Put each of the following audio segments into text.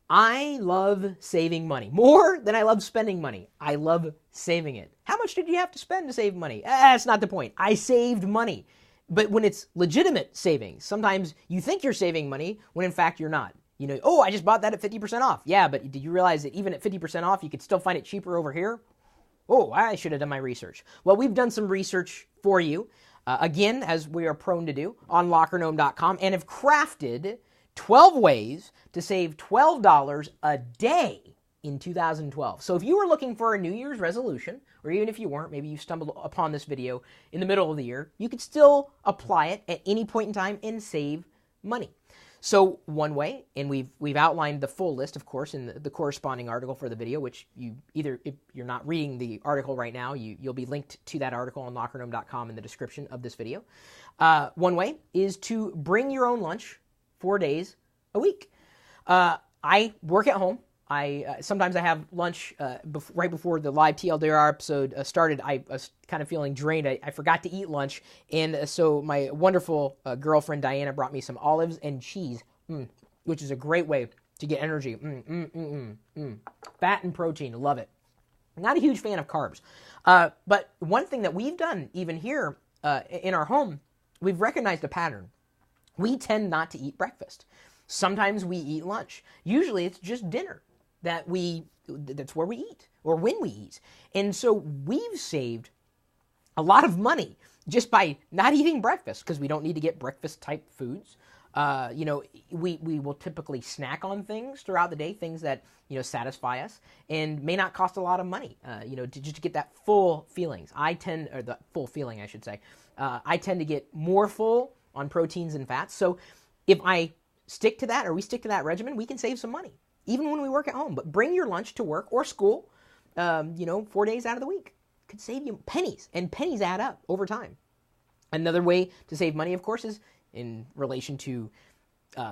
I love saving money more than I love spending money. I love saving it. How much did you have to spend to save money? That's not the point. I saved money. But when it's legitimate savings, sometimes you think you're saving money when in fact you're not. You know, oh, I just bought that at 50% off. Yeah, but did you realize that even at 50% off, you could still find it cheaper over here? Oh, I should have done my research. Well, we've done some research for you, again, as we are prone to do, on lockergnome.com, and have crafted 12 ways to save $12 a day in 2012. So if you were looking for a New Year's resolution, or even if you weren't, maybe you stumbled upon this video in the middle of the year, you could still apply it at any point in time and save money. So one way, and we've outlined the full list, of course, in the corresponding article for the video, which you either, if you're not reading the article right now, you'll be linked to that article on lockergnome.com in the description of this video. One way is to bring your own lunch 4 days a week. I work at home. Sometimes I have lunch right before the live TLDR episode started. I was kind of feeling drained. I forgot to eat lunch, and so my wonderful girlfriend Diana brought me some olives and cheese, which is a great way to get energy. Fat and protein, love it. Not a huge fan of carbs, but one thing that we've done even here in our home, we've recognized a pattern. We tend not to eat breakfast. Sometimes we eat lunch. Usually it's just dinner that's where we eat or when we eat. And so we've saved a lot of money just by not eating breakfast because we don't need to get breakfast type foods. We will typically snack on things throughout the day, things that, satisfy us and may not cost a lot of money, just to get that full feelings. I tend to get more full on proteins and fats. So if we stick to that regimen, we can save some money, even when we work at home. But bring your lunch to work or school, 4 days out of the week. Could save you pennies, and pennies add up over time. Another way to save money, of course, is in relation to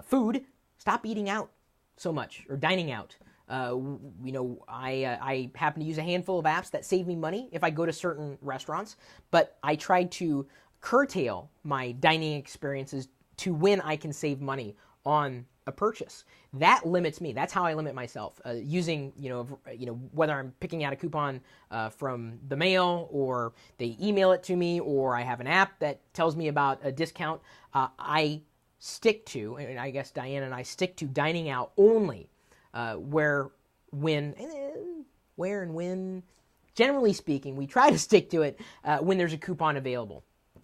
food. Stop eating out so much or dining out. I happen to use a handful of apps that save me money if I go to certain restaurants, but I try to curtail my dining experiences to when I can save money on a purchase. That limits me. That's how I limit myself. Using, whether I'm picking out a coupon from the mail or they email it to me or I have an app that tells me about a discount, I stick to, and I guess Diana and I stick to dining out only where and when, generally speaking, we try to stick to it when there's a coupon available.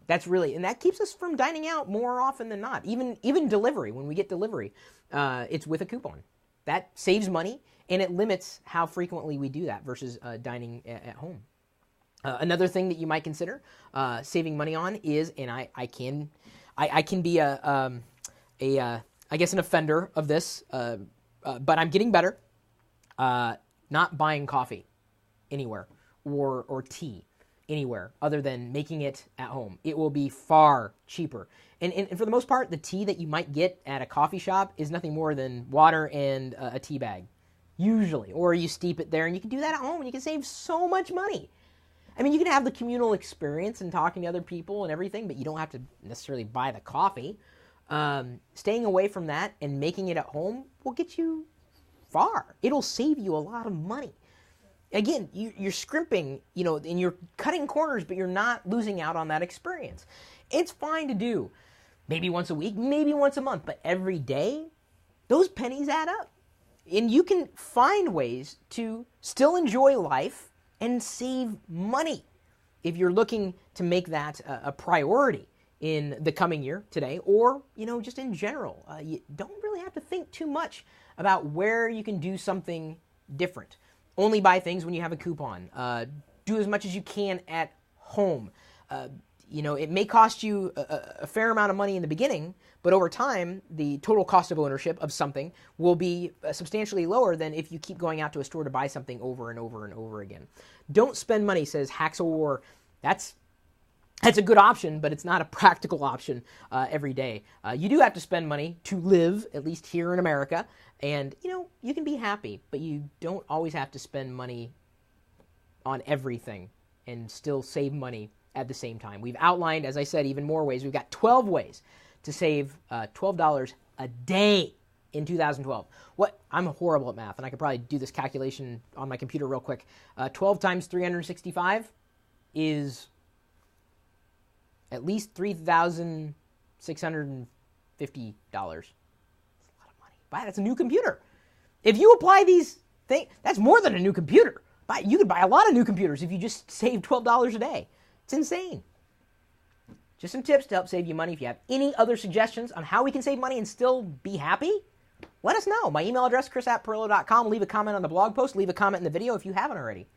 And that keeps us from dining out more often than not. Even delivery, when we get delivery, it's with a coupon. That saves money, and it limits how frequently we do that versus dining at home. Another thing that you might consider saving money on is, and I can be an offender of this, but I'm getting better. Not buying coffee anywhere or tea anywhere other than making it at home. It will be far cheaper. And for the most part, the tea that you might get at a coffee shop is nothing more than water and a tea bag, usually. Or you steep it there, and you can do that at home, and you can save so much money. I mean, you can have the communal experience and talking to other people and everything, but you don't have to necessarily buy the coffee. Staying away from that and making it at home will get you far. It'll save you a lot of money. Again, you're scrimping, and you're cutting corners, but you're not losing out on that experience. It's fine to do maybe once a week, maybe once a month, but every day, those pennies add up. And you can find ways to still enjoy life and save money if you're looking to make that a priority in the coming year today, or, just in general. You don't really have to think too much about where you can do something different. Only buy things when you have a coupon. Do as much as you can at home. It may cost you a fair amount of money in the beginning, but over time, the total cost of ownership of something will be substantially lower than if you keep going out to a store to buy something over and over and over again. Don't spend money, says Hacksaw War. That's a good option, but it's not a practical option every day. You do have to spend money to live, at least here in America. And, you can be happy, but you don't always have to spend money on everything and still save money at the same time. We've outlined, as I said, even more ways. We've got 12 ways to save $12 a day in 2012. I'm horrible at math, and I could probably do this calculation on my computer real quick. 12 times 365 is at least $3,650. That's a lot of money. But that's a new computer. If you apply these things, that's more than a new computer. You could buy a lot of new computers if you just save $12 a day. It's insane. Just some tips to help save you money. If you have any other suggestions on how we can save money and still be happy, let us know. My email address, chris@pirillo.com. Leave a comment on the blog post. Leave a comment in the video if you haven't already.